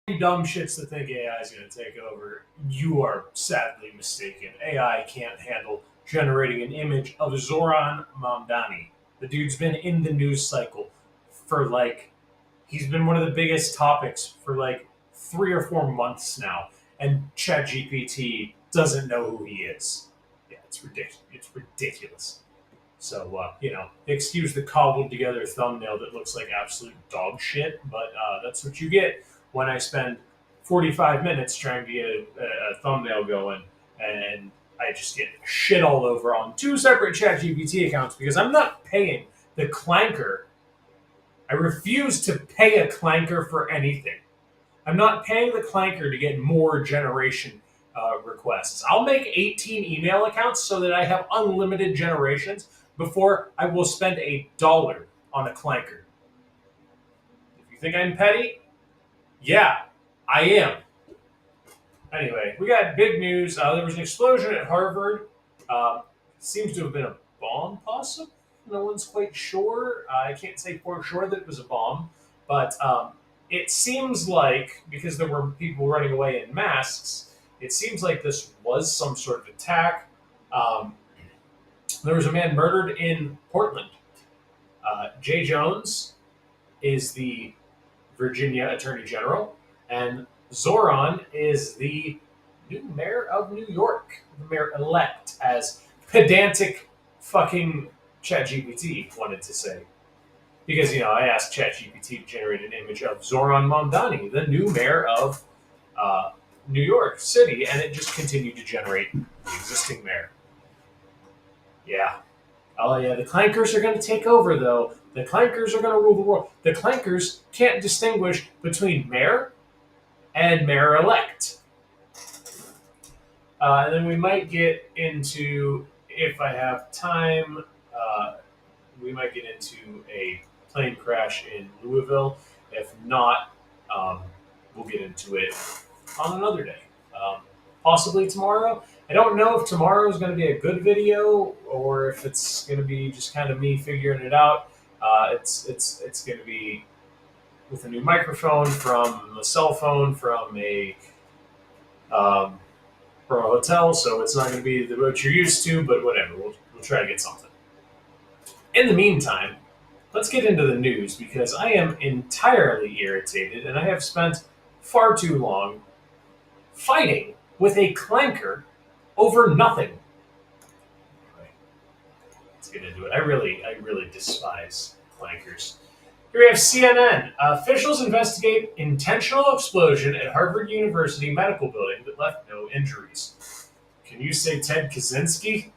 You dumb shits that think AI is going to take over, you are sadly mistaken. AI can't handle generating an image of Zoran Mamdani. The dude's been in the news cycle for like, he's been one of the biggest topics for like 3 or 4 months now, and ChatGPT doesn't know who he is. Yeah, it's ridiculous. It's ridiculous. So, excuse the cobbled together thumbnail that looks like absolute dog shit, but that's what you get when I spend 45 minutes trying to get a thumbnail going, and I just get shit all over on 2 separate ChatGPT accounts because I'm not paying the clanker. I refuse to pay a clanker for anything. I'm not paying the clanker to get more generation requests. I'll make 18 email accounts so that I have unlimited generations before I will spend $1 on a clanker. If you think I'm petty, yeah, I am. Anyway, we got big news. There was an explosion at Harvard. Seems to have been a bomb, possibly. No one's quite sure. I can't say for sure that it was a bomb, but it seems like, because there were people running away in masks, it seems like this was some sort of attack. There was a man murdered in Portland. Jay Jones is the Virginia Attorney General, and Zoran is the new mayor of New York, the mayor-elect, as pedantic fucking ChatGPT wanted to say. Because, I asked ChatGPT to generate an image of Zoran Mamdani, the new mayor of New York City, and it just continued to generate the existing mayor. Yeah. Oh, yeah, the clankers are going to take over, though. The clankers are going to rule the world. The clankers can't distinguish between mayor and mayor-elect. And then we might get into, if I have time, we might get into a plane crash in Louisville. If not, we'll get into it on another day. Possibly tomorrow. I don't know if tomorrow is going to be a good video or if it's going to be just kind of me figuring it out. It's going to be with a new microphone from a cell phone from from a hotel, so it's not going to be what you're used to, but whatever. We'll try to get something. In the meantime, let's get into the news because I am entirely irritated and I have spent far too long fighting with a clanker over nothing. Anyway, let's get into it. I really despise clankers. Here we have CNN. Officials investigate intentional explosion at Harvard University medical building that left no injuries. Can you say Ted Kaczynski?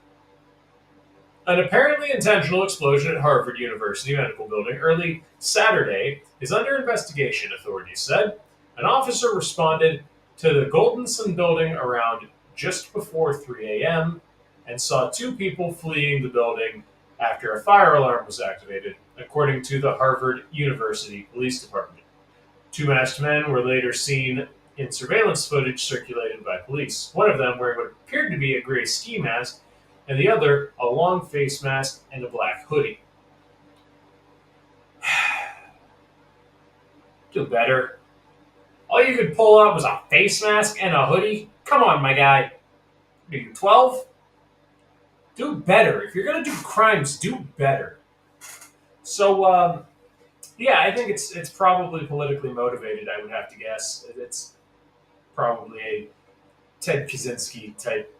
An apparently intentional explosion at Harvard University medical building early Saturday is under investigation, authorities said. An officer responded to the Goldenson building around just before 3 a.m. and saw 2 people fleeing the building after a fire alarm was activated, according to the Harvard University Police Department. 2 masked men were later seen in surveillance footage circulated by police, one of them wearing what appeared to be a gray ski mask, and the other a long face mask and a black hoodie. Do better. All you could pull out was a face mask and a hoodie? Come on, my guy. Are you 12? Do better. If you're going to do crimes, do better. So, yeah, I think it's probably politically motivated, I would have to guess. It's probably a Ted Kaczynski type.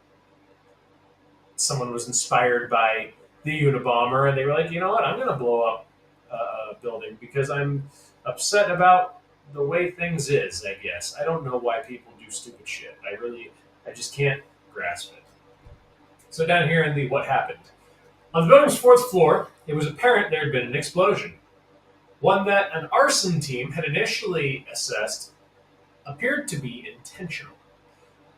Someone was inspired by the Unabomber, and they were like, you know what, I'm going to blow up a building because I'm upset about the way things is, I guess. I don't know why people do stupid shit. I just can't grasp it. So down here in the what happened. On the building's 4th floor, it was apparent there had been an explosion. One that an arson team had initially assessed appeared to be intentional.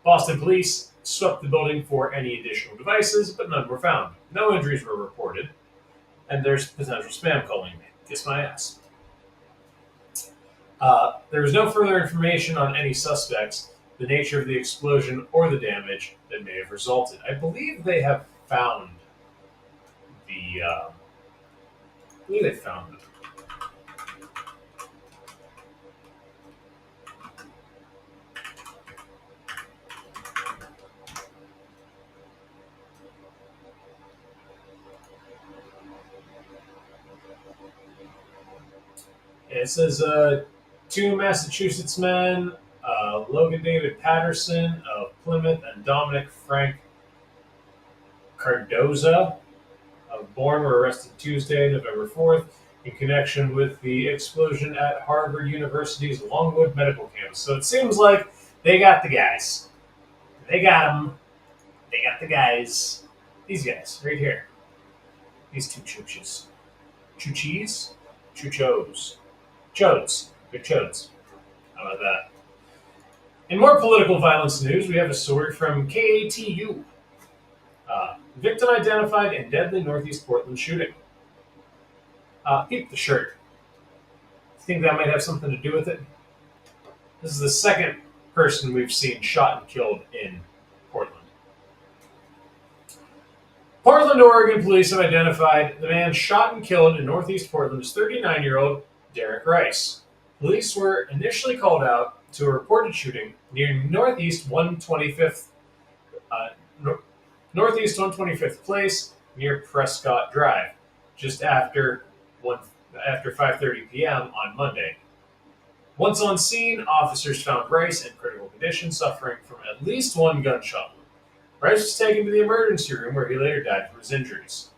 Boston police swept the building for any additional devices, but none were found. No injuries were reported, and there's potential spam calling. Kiss my ass. There was no further information on any suspects, the nature of the explosion, or the damage that may have resulted. I believe they have found the. I believe they found It says two Massachusetts men, Logan David Patterson of Plymouth and Dominic Frank Cardoza of Bourne, were arrested Tuesday, November 4th, in connection with the explosion at Harvard University's Longwood Medical Campus. So it seems like they got the guys. They got them. They got the guys. These guys right here. These two chooches. Choochies? Choochos. Chodes. They're chodes. How about that? In more political violence news, we have a story from KATU. Victim identified in deadly Northeast Portland shooting. Peep the shirt. Think that might have something to do with it? This is the second person we've seen shot and killed in Portland. Portland, Oregon police have identified the man shot and killed in Northeast Portland as 39-year-old Derek Rice. Police were initially called out to a reported shooting near Northeast 125th Place near Prescott Drive, just after 5:30 p.m. on Monday. Once on scene, officers found Rice in critical condition, suffering from at least one gunshot wound. Rice was taken to the emergency room where he later died from his injuries.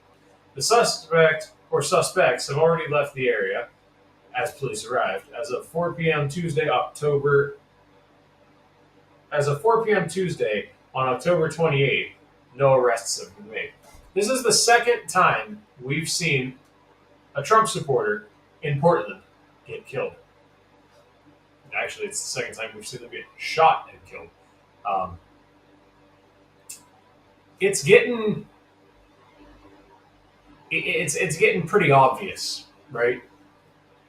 The suspect or suspects have already left the area as police arrived. As of 4 p.m. Tuesday on October 28th, no arrests have been made. This is the second time we've seen a Trump supporter in Portland get killed. Actually, it's the second time we've seen them get shot and killed. It's getting pretty obvious, right?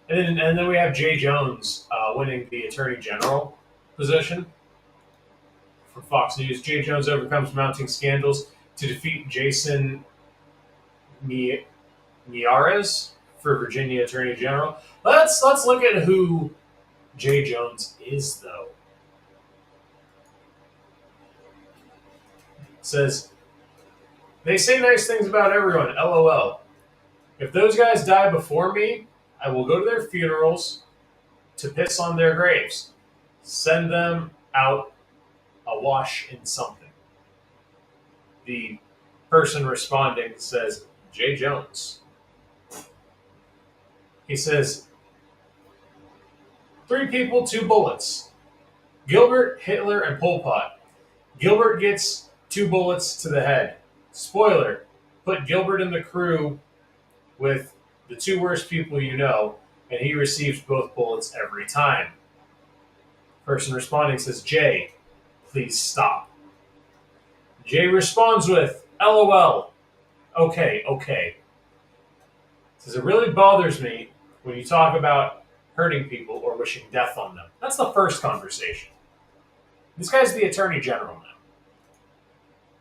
And then we have Jay Jones winning the Attorney General position for Fox News. Jay Jones overcomes mounting scandals to defeat Jason Miyares for Virginia Attorney General. Let's look at who Jay Jones is, though. It says, they say nice things about everyone, LOL. If those guys die before me, I will go to their funerals to piss on their graves. Send them out awash in something. The person responding says, Jay Jones. He says, 3 people, 2 bullets. Gilbert, Hitler, and Pol Pot. Gilbert gets 2 bullets to the head. Spoiler, put Gilbert in the crew with the 2 worst people you know, and he receives both bullets every time. Person responding says, Jay, please stop. Jay responds with, LOL. Okay. Says, it really bothers me when you talk about hurting people or wishing death on them. That's the first conversation. This guy's the Attorney General now.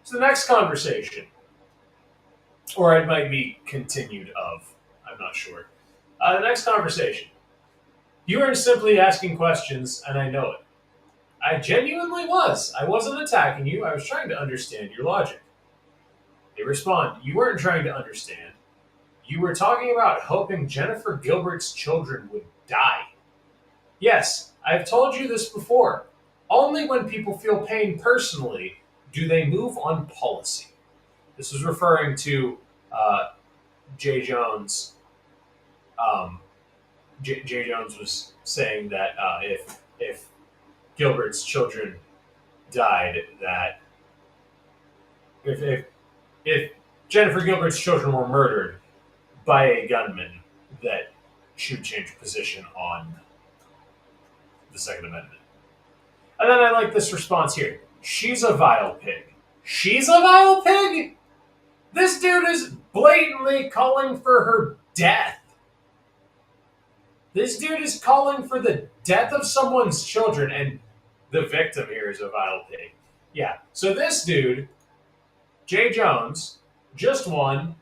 So the next conversation, or it might be continued of, I'm not sure. The next conversation. You weren't simply asking questions, and I know it. I genuinely was. I wasn't attacking you. I was trying to understand your logic. They respond, you weren't trying to understand. You were talking about hoping Jennifer Gilbert's children would die. Yes, I've told you this before. Only when people feel pain personally do they move on policy. This was referring to Jay Jones. Jay Jones was saying that if Gilbert's children died, that if Jennifer Gilbert's children were murdered by a gunman, that she would change position on the Second Amendment. And then I like this response here. She's a vile pig. She's a vile pig? This dude is blatantly calling for her death. This dude is calling for the death of someone's children, and the victim here is a vile pig. Yeah, so this dude, Jay Jones, just won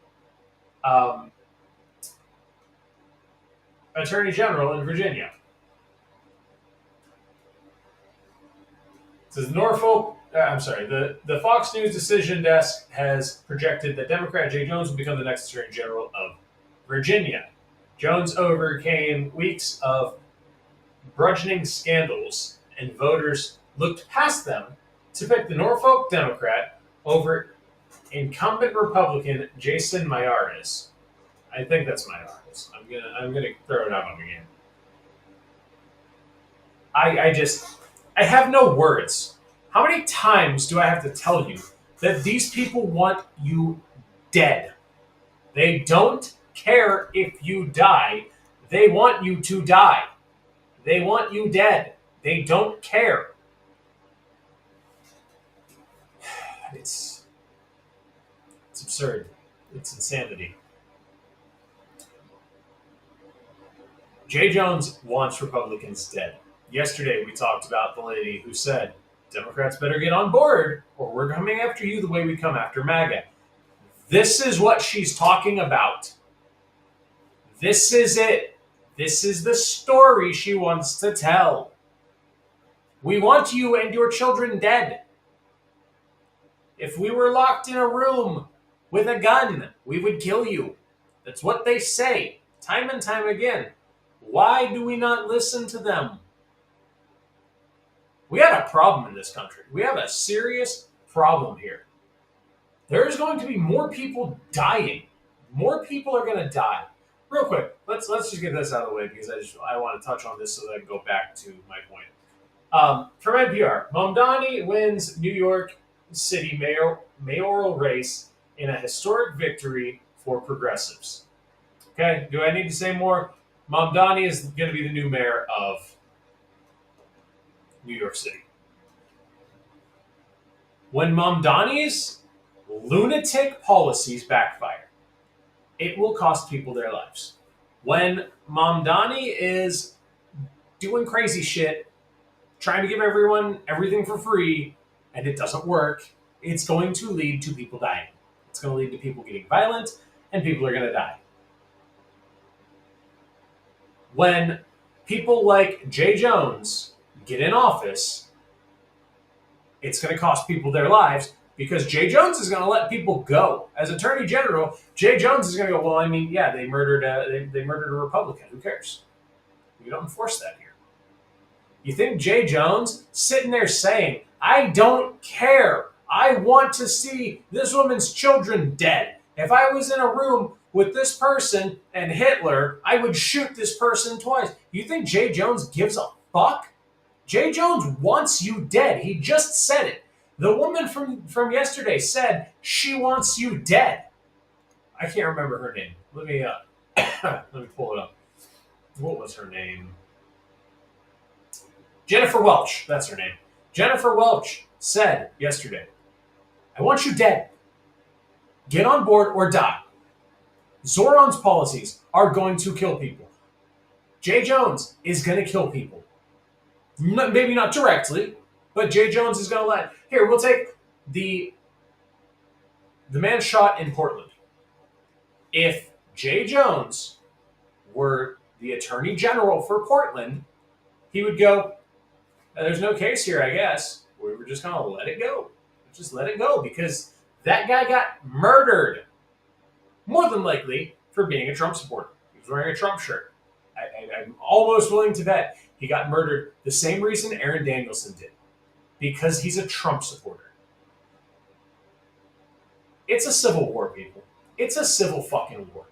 Attorney General in Virginia. It says the Fox News decision desk has projected that Democrat Jay Jones will become the next Attorney General of Virginia. Jones overcame weeks of burgeoning scandals, and voters looked past them to pick the Norfolk Democrat over incumbent Republican Jason Mayares. I think that's Mayares. I'm gonna throw it out on again. I have no words. How many times do I have to tell you that these people want you dead? They don't care if you die. They want you to die. They want you dead. They don't care. It's absurd. It's insanity. Jay Jones wants Republicans dead. Yesterday, we talked about the lady who said, Democrats better get on board, or we're coming after you the way we come after MAGA. This is what she's talking about. This is it. This is the story she wants to tell. We want you and your children dead. If we were locked in a room with a gun, we would kill you. That's what they say, time and time again. Why do we not listen to them? We have a problem in this country. We have a serious problem here. There is going to be more people dying. More people are going to die. Real quick, let's just get this out of the way because I want to touch on this so that I can go back to my point. From NPR, Mamdani wins New York City mayoral race in a historic victory for progressives. Okay, do I need to say more? Mamdani is going to be the new mayor of New York City. When Mamdani's lunatic policies backfire, it will cost people their lives. When Mamdani is doing crazy shit, trying to give everyone everything for free, and it doesn't work, it's going to lead to people dying. It's going to lead to people getting violent, and people are going to die. When people like Jay Jones get in office, it's going to cost people their lives because Jay Jones is going to let people go. As Attorney General, Jay Jones is going to go, well, I mean, yeah, they murdered a Republican. Who cares? We don't enforce that here. You think Jay Jones sitting there saying, I don't care. I want to see this woman's children dead. If I was in a room with this person and Hitler, I would shoot this person twice. You think Jay Jones gives a fuck? Jay Jones wants you dead. He just said it. The woman from yesterday said she wants you dead. I can't remember her name. Let me pull it up. What was her name? Jennifer Welch. That's her name. Jennifer Welch said yesterday, I want you dead. Get on board or die. Zoran's policies are going to kill people. Jay Jones is going to kill people. Maybe not directly, but Jay Jones is going to let... Here, we'll take the man shot in Portland. If Jay Jones were the Attorney General for Portland, he would go, there's no case here, I guess. We were just going to let it go. Just let it go because that guy got murdered. More than likely for being a Trump supporter. He was wearing a Trump shirt. I'm almost willing to bet he got murdered the same reason Aaron Danielson did. Because he's a Trump supporter. It's a civil war, people. It's a civil fucking war.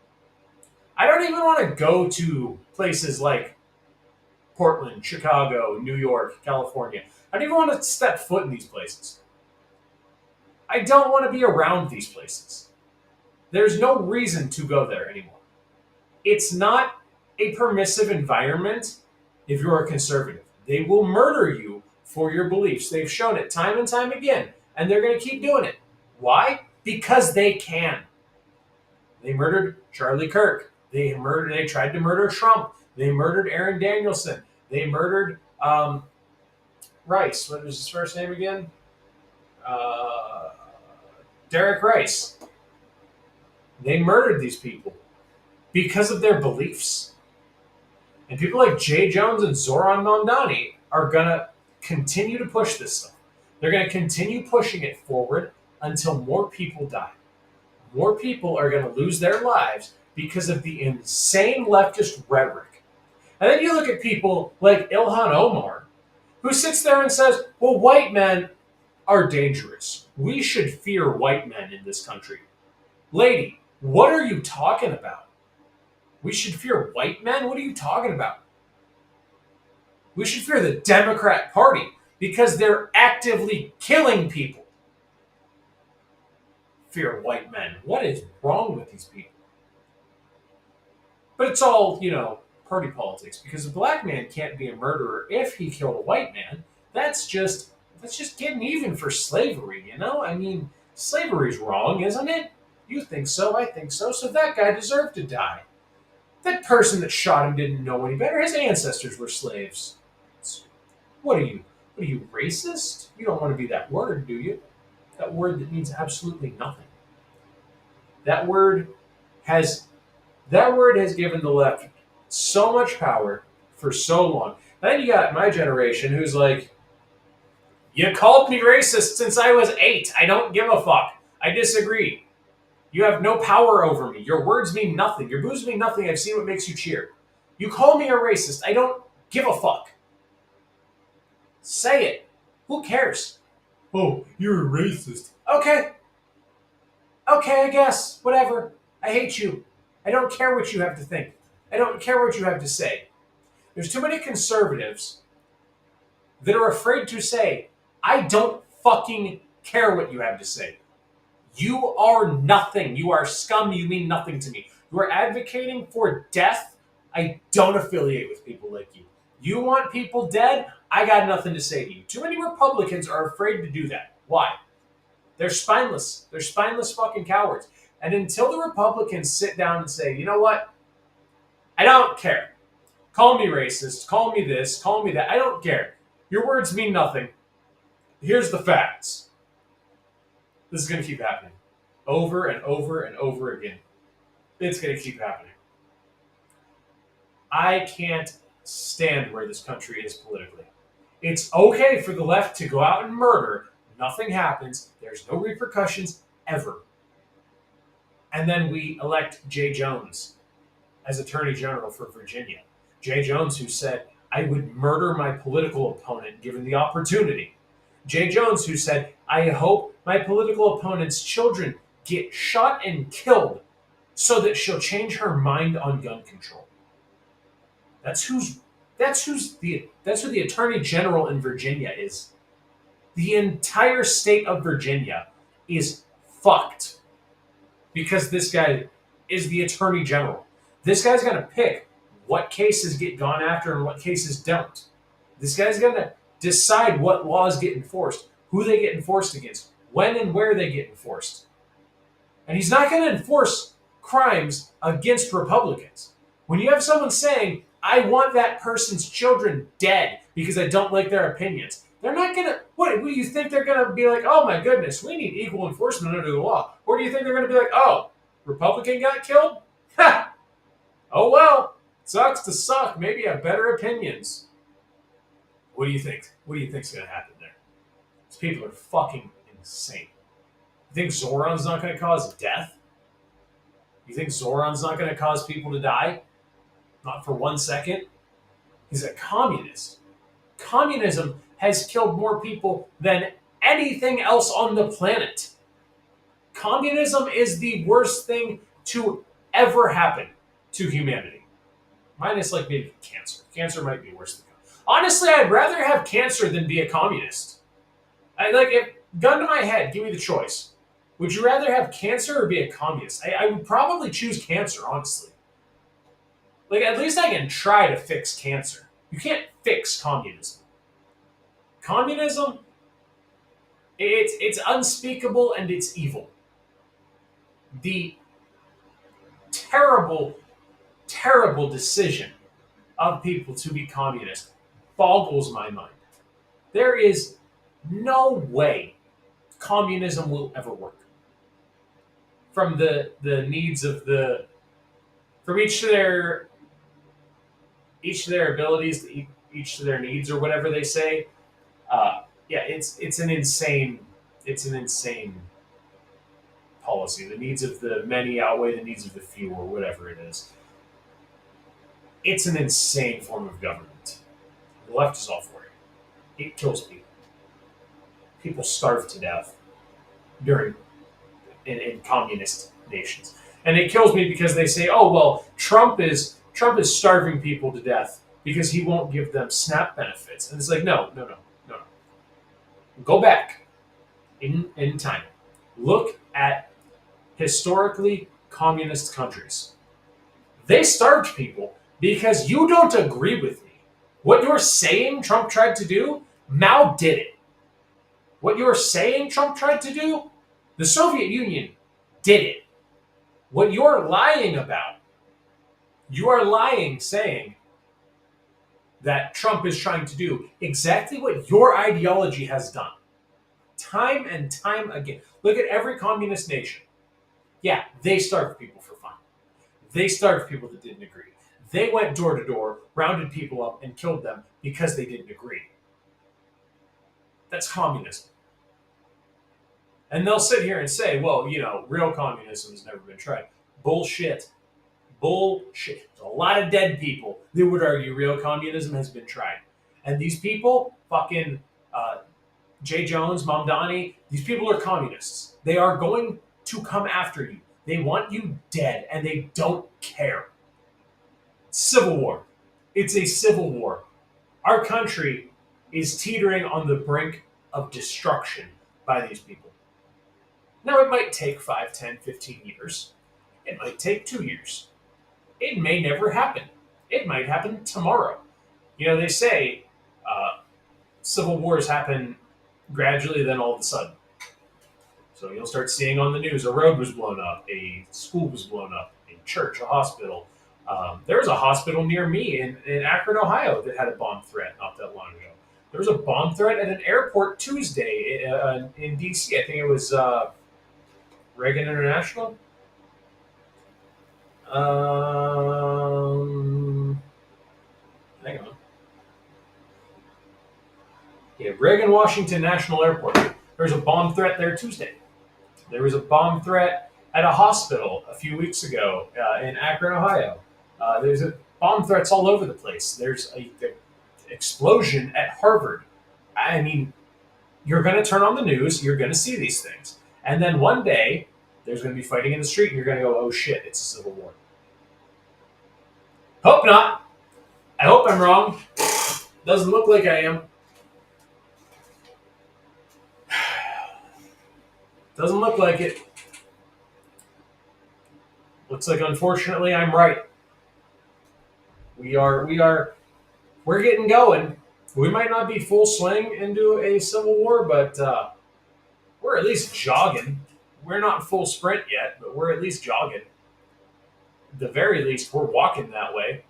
I don't even want to go to places like Portland, Chicago, New York, California. I don't even want to step foot in these places. I don't want to be around these places. There's no reason to go there anymore. It's not a permissive environment if you're a conservative. They will murder you for your beliefs. They've shown it time and time again, and they're going to keep doing it. Why? Because they can. They murdered Charlie Kirk. They tried to murder Trump. They murdered Aaron Danielson. They murdered Rice. What was his first name again? Derek Rice. They murdered these people because of their beliefs. And people like Jay Jones and Zoran Mamdani are going to continue to push this stuff. They're going to continue pushing it forward until more people die. More people are going to lose their lives because of the insane leftist rhetoric. And then you look at people like Ilhan Omar, who sits there and says, well, white men are dangerous. We should fear white men in this country. Lady, what are you talking about? We should fear white men? What are you talking about? We should fear the Democrat Party because they're actively killing people. Fear white men. What is wrong with these people? But it's all, party politics, because a black man can't be a murderer if he killed a white man. That's just getting even for slavery, I mean, slavery's wrong, isn't it? You think so, I think so, so that guy deserved to die. That person that shot him didn't know any better. His ancestors were slaves. What are you, racist? You don't want to be that word, do you? That word that means absolutely nothing. That word has given the left so much power for so long. Then you got my generation who's like, you called me racist since I was 8. I don't give a fuck. I disagree. You have no power over me. Your words mean nothing. Your boos mean nothing. I've seen what makes you cheer. You call me a racist. I don't give a fuck. Say it. Who cares? Oh, you're a racist. Okay, I guess. Whatever. I hate you. I don't care what you have to think. I don't care what you have to say. There's too many conservatives that are afraid to say, I don't fucking care what you have to say. You are nothing. You are scum. You mean nothing to me. You are advocating for death. I don't affiliate with people like you. You want people dead? I got nothing to say to you. Too many Republicans are afraid to do that. Why? They're spineless. They're spineless fucking cowards. And until the Republicans sit down and say, you know what? I don't care. Call me racist. Call me this. Call me that. I don't care. Your words mean nothing. Here's the facts. This is going to keep happening. Over and over and over again. It's going to keep happening. I can't stand where this country is politically. It's okay for the left to go out and murder. Nothing happens. There's no repercussions ever. And then we elect Jay Jones as Attorney General for Virginia. Jay Jones, who said, I would murder my political opponent given the opportunity. Jay Jones, who said, I hope my political opponent's children get shot and killed so that she'll change her mind on gun control. That's who the Attorney General in Virginia is. The entire state of Virginia is fucked because this guy is the Attorney General. This guy's going to pick what cases get gone after and what cases don't. This guy's going to decide what laws get enforced, who they get enforced against, when and where they get enforced. And he's not going to enforce crimes against Republicans. When you have someone saying, I want that person's children dead because I don't like their opinions, they're not going to, what do you think they're going to be like, oh my goodness, we need equal enforcement under the law? Or do you think they're going to be like, oh, Republican got killed? Ha! Oh well, sucks to suck. Maybe have better opinions. What do you think? What do you think's going to happen there? These people are fucking insane. You think Zoran's not going to cause death? You think Zoran's not going to cause people to die? Not for 1 second? He's a communist. Communism has killed more people than anything else on the planet. Communism is the worst thing to ever happen to humanity. Minus like maybe cancer. Cancer might be worse than cancer. Honestly, I'd rather have cancer than be a communist. Gun to my head, give me the choice. Would you rather have cancer or be a communist? I would probably choose cancer, honestly. At least I can try to fix cancer. You can't fix communism. Communism, it's unspeakable and it's evil. The terrible, terrible decision of people to be communist boggles my mind. There is no way communism will ever work. From the needs of from each to their abilities, each to their needs, or whatever they say. It's an insane policy. The needs of the many outweigh the needs of the few, or whatever it is. It's an insane form of government. The left is all for it. It kills people. People starve to death during in communist nations. And it kills me because they say, "Oh well, Trump is starving people to death because he won't give them SNAP benefits." And it's like, no. Go back in time. Look at historically communist countries. They starved people because you don't agree with me. What you're saying Trump tried to do, Mao did it. What you're saying Trump tried to do, the Soviet Union did it. What you're lying about, you are lying saying that Trump is trying to do exactly what your ideology has done. Time and time again. Look at every communist nation. Yeah, they starved people for fun. They starved people that didn't agree. They went door to door, rounded people up, and killed them because they didn't agree. That's communism. And they'll sit here and say, well, real communism has never been tried. Bullshit. Bullshit. There's a lot of dead people that would argue real communism has been tried. And these people, fucking Jay Jones, Mamdani, these people are communists. They are going to come after you. They want you dead, and they don't care. Civil war. It's a civil war. Our country is teetering on the brink of destruction by these people. Now, it might take 5, 10, 15 years. It might take 2 years. It may never happen. It might happen tomorrow. They say civil wars happen gradually, then all of a sudden. So you'll start seeing on the news a road was blown up, a school was blown up, a church, a hospital. There was a hospital near me in Akron, Ohio that had a bomb threat not that long ago. There was a bomb threat at an airport Tuesday in D.C. I think it was Reagan International. Hang on. Yeah, Reagan Washington National Airport. There was a bomb threat there Tuesday. There was a bomb threat at a hospital a few weeks ago in Akron, Ohio. There's bomb threats all over the place. There's a explosion at Harvard. I mean, you're going to turn on the news, you're going to see these things. And then one day, there's going to be fighting in the street, and you're going to go, oh shit, it's a civil war. Hope not. I hope I'm wrong. Doesn't look like I am. Doesn't look like it. Looks like, unfortunately, I'm right. We're getting going. We might not be full swing into a civil war, but we're at least jogging. We're not full sprint yet, but we're at least jogging. At the very least, we're walking that way.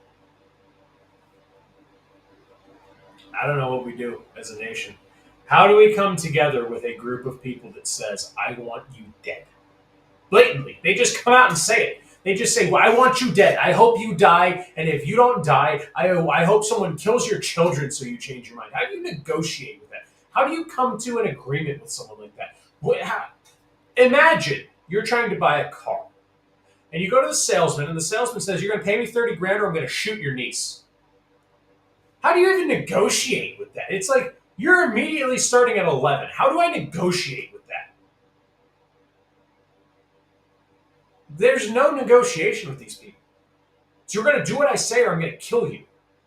I don't know what we do as a nation. How do we come together with a group of people that says, I want you dead? Blatantly. They just come out and say it. They just say, well, I want you dead. I hope you die. And if you don't die, I hope someone kills your children so you change your mind. How do you negotiate with that? How do you come to an agreement with someone like that? Imagine you're trying to buy a car. And you go to the salesman, and the salesman says, you're going to pay me 30 grand or I'm going to shoot your niece. How do you even negotiate with that? It's like, you're immediately starting at 11. How do I negotiate with that? There's no negotiation with these people. So you're going to do what I say or I'm going to kill you.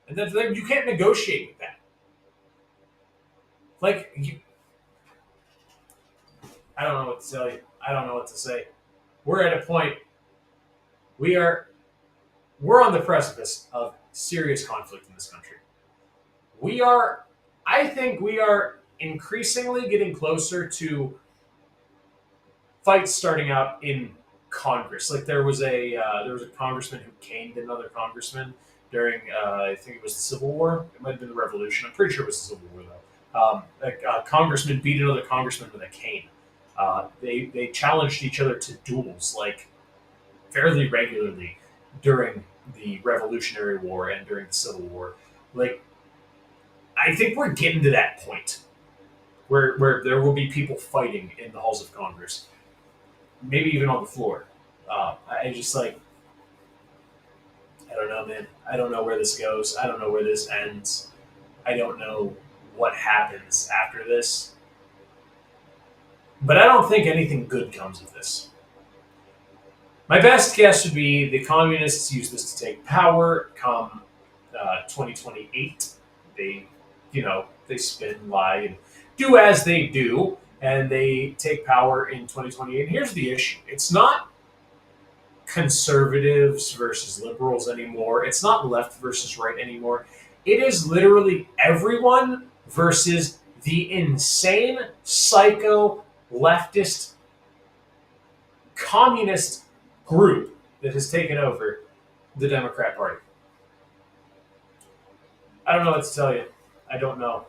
And then you can't negotiate with that. I don't know what to tell you. I don't know what to say. We're at a point, we're on the precipice of serious conflict in this country. I think we are increasingly getting closer to fights starting out in Congress. Like there was a congressman who caned another congressman during I think it was the Civil War. It might have been the Revolution. I'm pretty sure it was the Civil War though. A congressman beat another congressman with a cane. They challenged each other to duels like fairly regularly during the Revolutionary War and during the Civil War. Like, I think we're getting to that point where there will be people fighting in the halls of Congress. maybe even on the floor. I just like, I don't know, man. I don't know where this goes. I don't know where this ends. I don't know what happens after this. But I don't think anything good comes of this. My best guess would be the communists use this to take power come 2028. They, they spin, lie, and do as they do, and they take power in 2028. And here's the issue: it's not conservatives versus liberals anymore. It's not left versus right anymore. It is literally everyone versus the insane, psycho, leftist, communist group that has taken over the Democrat Party. I don't know what to tell you. I don't know.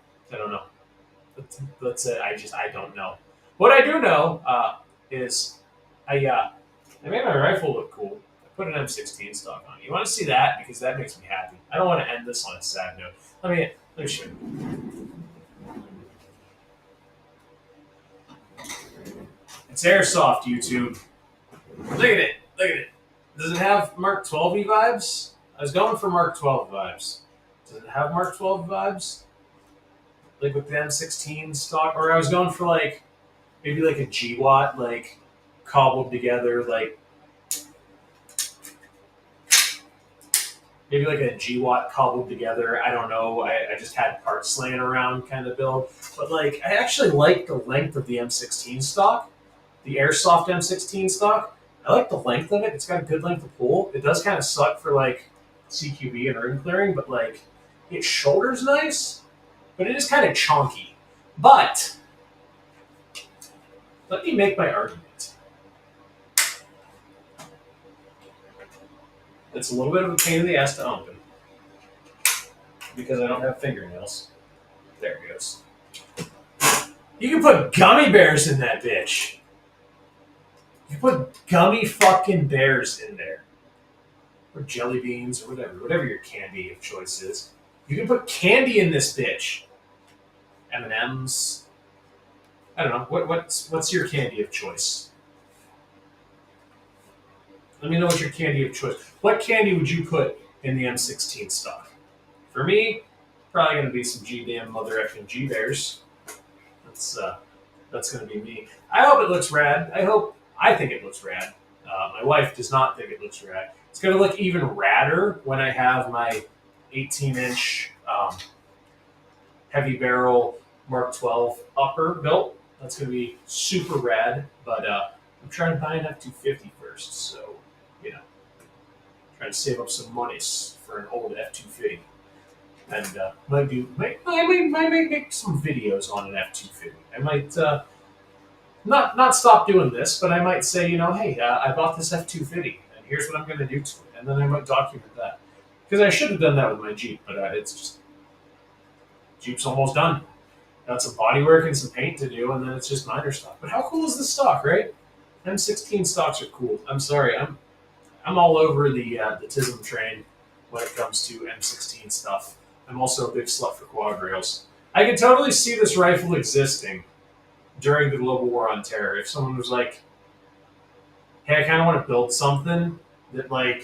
Let's say I don't know. What I do know is I made my rifle look cool. I put an M16 stock on it. You want to see that? Because that makes me happy. I don't want to end this on a sad note. Let me show you. It's airsoft, YouTube. Look at it. Does it have Mark 12 vibes? I was going for Mark 12 vibes. Does it have Mark 12 vibes? Like with the M16 stock? Or I was going for maybe a GWAT, cobbled together, maybe a GWAT cobbled together. I don't know. I just had parts laying around kind of build. But I actually like the length of the M16 stock, the airsoft M16 stock. I like the length of it. It's got a good length of pull. It does kind of suck for CQB and ring clearing, but its shoulder's nice, but it is kind of chonky. But let me make my argument. It's a little bit of a pain in the ass to open because I don't have fingernails. There it goes. You can put gummy bears in that bitch. You put gummy fucking bears in there. Or jelly beans or whatever your candy of choice is. You can put candy in this bitch. M&Ms. I don't know. What's your candy of choice? Let me know what your candy of choice. What candy would you put in the M16 stock? For me, probably going to be some G-damn mother effing G-bears. That's going to be me. I hope it looks rad. I think it looks rad. My wife does not think it looks rad. It's going to look even radder when I have my 18-inch heavy barrel Mark 12 upper built. That's going to be super rad, but I'm trying to buy an F-250 first, so, trying to save up some monies for an old F-250. And might make some videos on an F-250. I might not stop doing this, but I might say, hey, I bought this F-250, and here's what I'm going to do to it, and then I might document that. Because I should have done that with my Jeep, but it's just, Jeep's almost done. Got some bodywork and some paint to do, and then it's just minor stuff. But how cool is this stock, right? M16 stocks are cool. I'm sorry, I'm all over the TISM train when it comes to M16 stuff. I'm also a big slut for quad rails. I can totally see this rifle existing during the global war on terror. If someone was like, hey, I kind of want to build something that I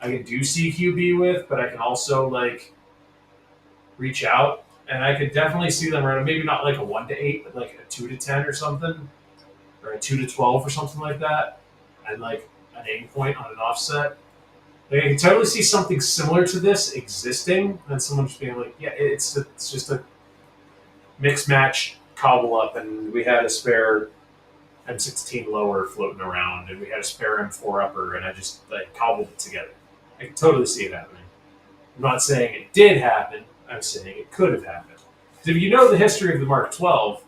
can do CQB with, but I can also reach out. And I could definitely see them running, maybe not a 1 to 8, but a 2 to 10 or something, or a 2 to 12 or something like that, and an aim point on an offset. I can totally see something similar to this existing, and someone just being yeah, it's just a mix match cobble up, and we had a spare M16 lower floating around, and we had a spare M4 upper, and I just cobbled it together. I can totally see it happening. I'm not saying it did happen. I'm saying it could have happened. Because if you know the history of the Mark 12,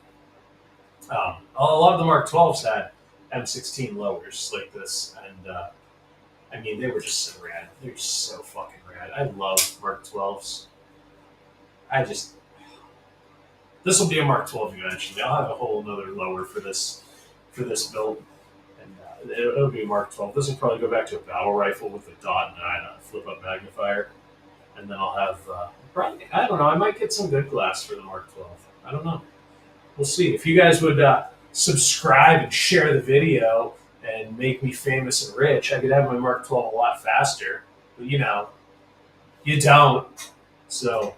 a lot of the Mark 12s had M16 lowers like this, and they were just so rad. They were just so fucking rad. I love Mark 12s. This will be a Mark 12 eventually. I'll have a whole another lower for this build, and it'll be a Mark 12. This will probably go back to a battle rifle with a .9 on a flip-up magnifier, and then I'll have probably, I don't know, I might get some good glass for the Mark 12. I don't know. We'll see. If you guys would subscribe and share the video and make me famous and rich, I could have my Mark 12 a lot faster. But you don't. So,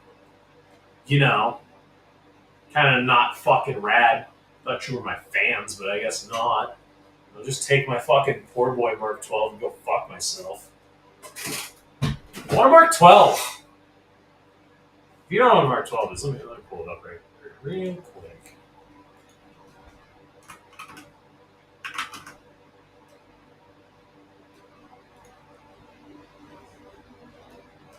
kind of not fucking rad. Thought you were my fans, but I guess not. I'll just take my fucking poor boy Mark 12 and go fuck myself. What a Mark 12? If you don't know what Mark 12 is, let me pull it up real quick.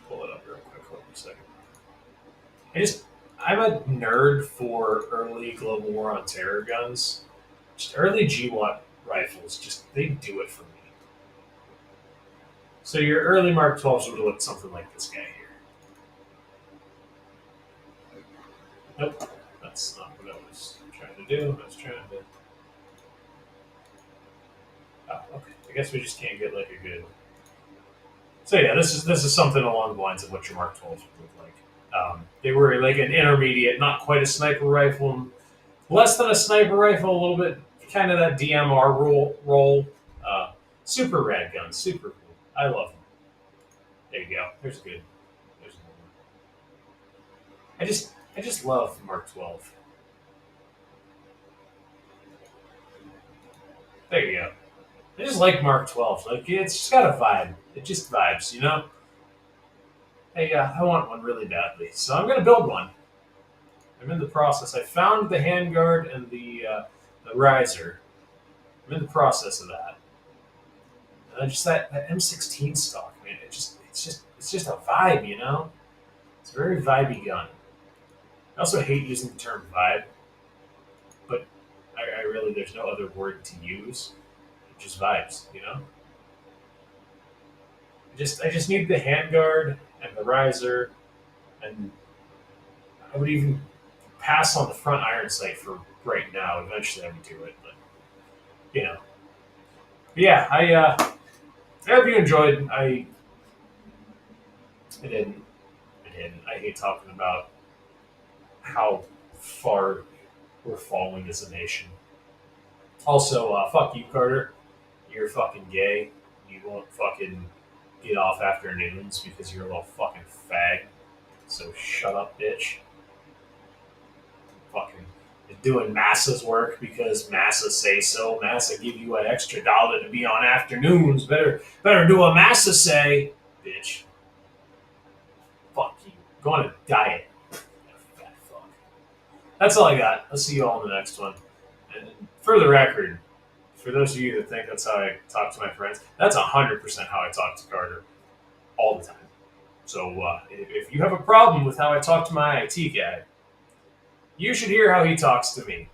Pull it up real quick. Hold on a second. I'm a nerd for early Global War on Terror guns. Just early GWAT rifles, they do it for me. So your early Mark 12s would look something like this guy here. Nope, that's not what I was trying to do. I was trying to... Oh, okay. I guess we just can't get like a good... So yeah, this is something along the lines of what your Mark 12s would look like. They were like an intermediate, not quite a sniper rifle, less than a sniper rifle, a little bit kind of that DMR role. Super rad gun, super cool. I love them. There you go. There's good. There's one. I just love Mark 12. There you go. I just like Mark 12. Like it's just got a vibe. It just vibes, Hey, I want one really badly, so I'm gonna build one. I'm in the process. I found the handguard and the riser. I'm in the process of that. And just that M16 stock, man. It's just a vibe, It's a very vibey gun. I also hate using the term vibe, but I really there's no other word to use. It just vibes, I just need the handguard and the riser, and I would even pass on the front iron sight for right now. Eventually I would do it, but yeah, I hope you enjoyed. I didn't. I hate talking about how far we're falling as a nation. Also, fuck you, Carter. You're fucking gay. You won't fucking get off afternoons because you're a little fucking fag. So shut up, bitch. Fucking doing Massa's work because Massa say so. Massa give you an extra $1 to be on afternoons. Better do a Massa say, bitch. Fuck you. Go on a diet. Fat fuck. That's all I got. I'll see you all in the next one. And for the record, for those of you that think that's how I talk to my friends, that's 100% how I talk to Carter all the time. So if you have a problem with how I talk to my IT guy, you should hear how he talks to me.